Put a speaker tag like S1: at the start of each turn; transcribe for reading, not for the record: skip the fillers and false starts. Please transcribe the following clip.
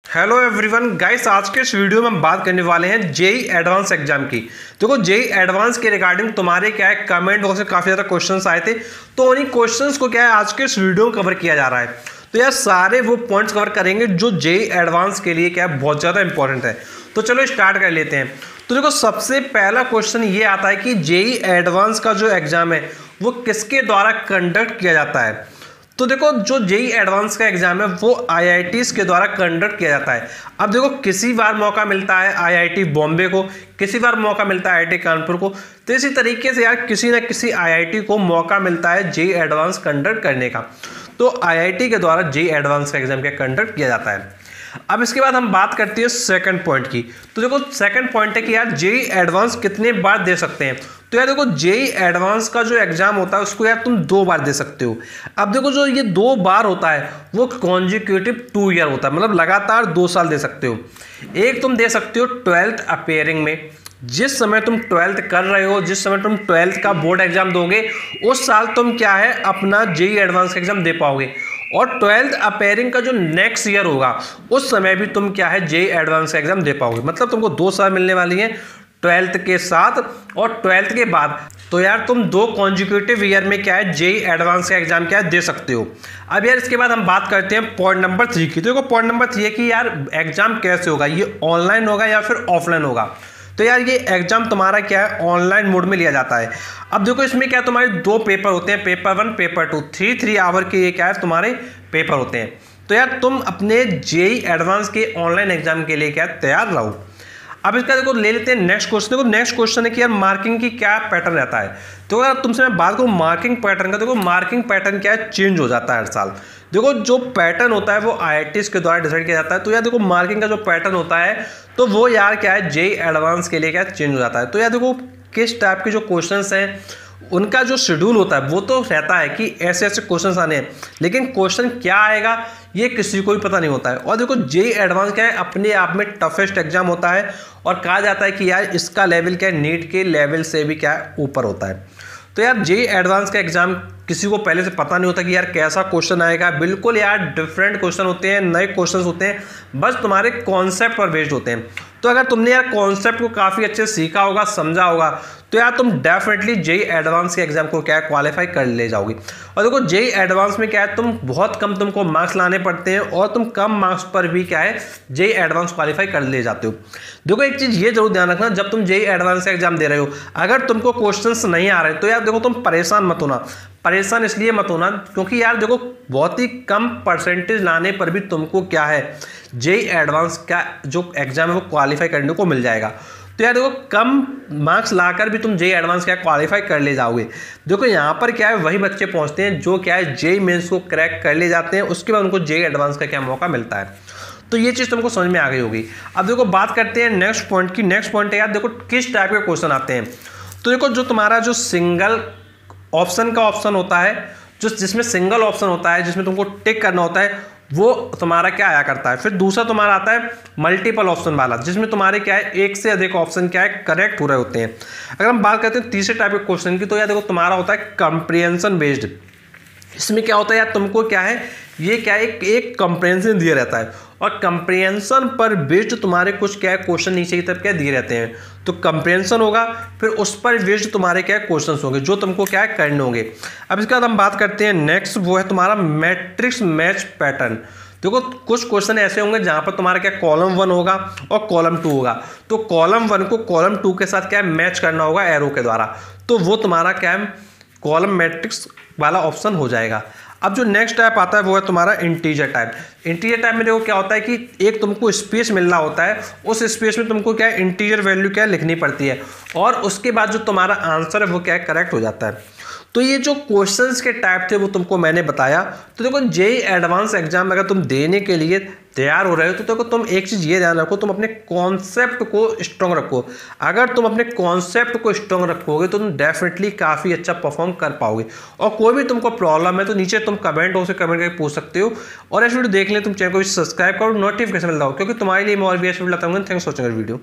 S1: Hello everyone guys, आज के इस वीडियो में हम बात करने वाले हैं जेई एडवांस एग्जाम की। देखो जेई एडवांस के रिगार्डिंग तुम्हारे क्या है कमेंट बॉक्स में काफ़ी ज़्यादा क्वेश्चंस आए थे, तो उन्हीं क्वेश्चंस को क्या है आज के इस वीडियो में कवर किया जा रहा है। तो यार सारे वो पॉइंट्स कवर करेंगे जो जेई एडवांस के लिए क्या है बहुत ज़्यादा इंपॉर्टेंट है। तो चलो स्टार्ट कर लेते हैं। तो देखो सबसे पहला क्वेश्चन ये आता है कि जेई एडवांस का जो एग्जाम है वो किसके द्वारा कंडक्ट किया जाता है। तो देखो जो जेई एडवांस का एग्जाम है वो आईआईटीज के द्वारा कंडक्ट किया जाता है। अब देखो किसी बार मौका मिलता है आईआईटी बॉम्बे को, किसी बार मौका मिलता है आईआईटी कानपुर को, तो इसी तरीके से यार किसी ना किसी आईआईटी को मौका मिलता है जेई एडवांस कंडक्ट करने का। तो आईआईटी के द्वारा जेई एडवांस का एग्जाम क्या कंडक्ट किया जाता है। अब इसके बाद हम बात करते हैं सेकंड पॉइंट की। तो देखो सेकंड पॉइंट है कि यार जेई एडवांस कितने बार दे सकते हैं। तो यार देखो जेई एडवांस का जो एग्जाम होता है उसको यार तुम 2 बार दे सकते हो। अब देखो जो ये 2 बार होता है वो कॉन्जिक्यूटिव 2 ईयर होता है, मतलब लगातार 2 साल दे सकते हो। एक तुम दे सकते हो 12th अपेयरिंग में, जिस समय तुम 12th कर रहे हो, जिस समय तुम 12th का बोर्ड एग्जाम दोगे उस साल तुम क्या है अपना जेई एडवांस का एग्जाम दे पाओगे। और 12th अपेयरिंग का जो नेक्स्ट ईयर होगा उस समय भी तुम क्या है जेई एडवांस का एग्जाम दे पाओगे। मतलब तुमको 2 साल मिलने वाली है 12th के साथ और 12th के बाद। तो यार तुम 2 कॉन्जिक्यूटिव ईयर में क्या है जेई एडवांस का एग्जाम क्या है दे सकते हो। अब यार इसके बाद हम बात करते हैं पॉइंट नंबर 3 की। तो देखो पॉइंट नंबर 3 है कि यार एग्जाम कैसे होगा, ये ऑनलाइन होगा या फिर ऑफलाइन होगा। तो यार ये एग्जाम तुम्हारा क्या है ऑनलाइन मोड में लिया जाता है। अब देखो इसमें क्या तुम्हारे 2 पेपर होते हैं, पेपर 1 पेपर 2, 3 आवर के ये क्या है तुम्हारे पेपर होते हैं। तो यार तुम अपने जेई एडवांस के ऑनलाइन एग्जाम के लिए क्या तैयार रहो। अब इसका देखो ले लेते हैं नेक्स्ट क्वेश्चन। देखो नेक्स्ट क्वेश्चन है कि यार मार्किंग की क्या पैटर्न रहता है। तो अगर तुमसे मैं बात करूँ मार्किंग पैटर्न का, देखो मार्किंग पैटर्न क्या है चेंज हो जाता है हर साल। देखो जो पैटर्न होता है वो आईआईटीज के द्वारा डिसाइड किया जाता है। तो यार देखो मार्किंग का जो पैटर्न होता है तो वो यार क्या है जेई एडवांस के लिए क्या चेंज हो जाता है। तो यार देखो किस टाइप के जो क्वेश्चंस हैं उनका जो शेड्यूल होता है वो तो रहता है कि ऐसे ऐसे क्वेश्चंस आने हैं, लेकिन क्वेश्चन क्या आएगा ये किसी को भी पता नहीं होता है। और देखो जेई एडवांस क्या है अपने आप में टफेस्ट एग्जाम होता है और कहा जाता है कि यार इसका लेवल क्या है नीट के लेवल से भी क्या है ऊपर होता है। तो यार जेई एडवांस का एग्जाम किसी को पहले से पता नहीं होता कि यार कैसा क्वेश्चन आएगा। बिल्कुल यार डिफरेंट क्वेश्चन होते हैं, नए क्वेश्चन होते हैं, बस तुम्हारे कॉन्सेप्ट पर बेस्ड होते हैं। तो अगर तुमने यार कॉन्सेप्ट को काफ़ी अच्छे से सीखा होगा, समझा होगा, तो यार तुम डेफिनेटली जेई एडवांस के एग्जाम को क्या है क्वालिफाई कर ले जाओगे। और देखो जेई एडवांस में क्या है बहुत कम तुमको मार्क्स लाने पड़ते हैं और तुम कम मार्क्स पर भी क्या है जेई एडवांस क्वालिफाई कर ले जाते हो। देखो एक चीज़ ये जरूर ध्यान रखना, जब तुम जेई एडवांस का एग्जाम दे रहे हो अगर तुमको क्वेश्चंस नहीं आ रहे तो यार देखो तुम परेशान मत होना। परेशान इसलिए मत होना क्योंकि यार देखो बहुत ही कम परसेंटेज लाने पर भी तुमको क्या है जेई एडवांस का जो एग्जाम है वो क्वालिफाई करने को मिल जाएगा। तो यार देखो कम मार्क्स लाकर भी तुम जेई एडवांस क्या क्वालिफाई कर ले जाओगे। देखो यहाँ पर क्या है वही बच्चे पहुँचते हैं जो क्या है जेई मेंस को क्रैक कर ले जाते हैं, उसके बाद उनको जेई एडवांस का क्या मौका मिलता है। तो ये चीज़ तुमको समझ में आ गई होगी। अब देखो बात करते हैं नेक्स्ट पॉइंट की। नेक्स्ट पॉइंट है यार देखो किस टाइप के क्वेश्चन आते हैं। तो देखो जो तुम्हारा जो सिंगल ऑप्शन का ऑप्शन होता है, जो जिसमें सिंगल ऑप्शन होता है जिसमें तुमको टिक करना होता है वो तुम्हारा क्या आया करता है। फिर दूसरा तुम्हारा आता है मल्टीपल ऑप्शन वाला जिसमें तुम्हारे क्या है एक से अधिक ऑप्शन क्या है करेक्ट हो रहे होते हैं। अगर हम बात करते हैं तीसरे टाइप के क्वेश्चन की तो यार देखो तुम्हारा होता है कंप्रिहेंशन बेस्ड। इसमें क्या होता है यार तुमको क्या है ये क्या है एक कंप्रिहेंशन दिया रहता है और कंप्रिहेंशन पर बेस्ड तुम्हारे कुछ क्या है क्वेश्चन नीचे की तरफ क्या दिए रहते हैं। तो कंप्रिहेंशन होगा फिर उस पर बेस्ड तुम्हारे क्या क्वेश्चंस होंगे जो तुमको क्या है करने होंगे। अब इसके बाद हम बात करते हैं नेक्स्ट, वो है तुम्हारा मैट्रिक्स मैच पैटर्न। देखो कुछ क्वेश्चन ऐसे होंगे जहां पर तुम्हारा क्या कॉलम 1 होगा और कॉलम 2 होगा। तो कॉलम 1 को कॉलम 2 के साथ क्या है मैच करना होगा एरो के द्वारा, तो वो तुम्हारा क्या है कॉलम मैट्रिक्स वाला ऑप्शन हो जाएगा। अब जो नेक्स्ट टाइप आता है वो है तुम्हारा इंटीजर टाइप। इंटीजर टाइप में देखो क्या होता है कि एक तुमको स्पेस मिलना होता है, उस स्पेस में तुमको क्या है इंटीजर वैल्यू क्या लिखनी पड़ती है और उसके बाद जो तुम्हारा आंसर है वो क्या है करेक्ट हो जाता है। तो ये जो क्वेश्चंस के टाइप थे वो तुमको मैंने बताया। तो देखो जेई एडवांस एग्जाम अगर तुम देने के लिए तैयार हो रहे हो तो देखो तुम एक चीज़ ये ध्यान रखो, तुम अपने कॉन्सेप्ट को स्ट्रॉन्ग रखो। अगर तुम अपने कॉन्सेप्ट को स्ट्रॉन्ग रखोगे तो तुम डेफिनेटली काफ़ी अच्छा परफॉर्म कर पाओगे। और कोई भी तुमको प्रॉब्लम है तो नीचे तुम कमेंट हो से कमेंट करके पूछ सकते हो। और ऐसे वीडियो देख लें तुम चैनल को भी सब्सक्राइब करो, नोटिफिकेशन मिलता हो क्योंकि तुम्हारे लिए मैं और भी ऐसे वीडियो लाता हूँ। Thanks for watching video.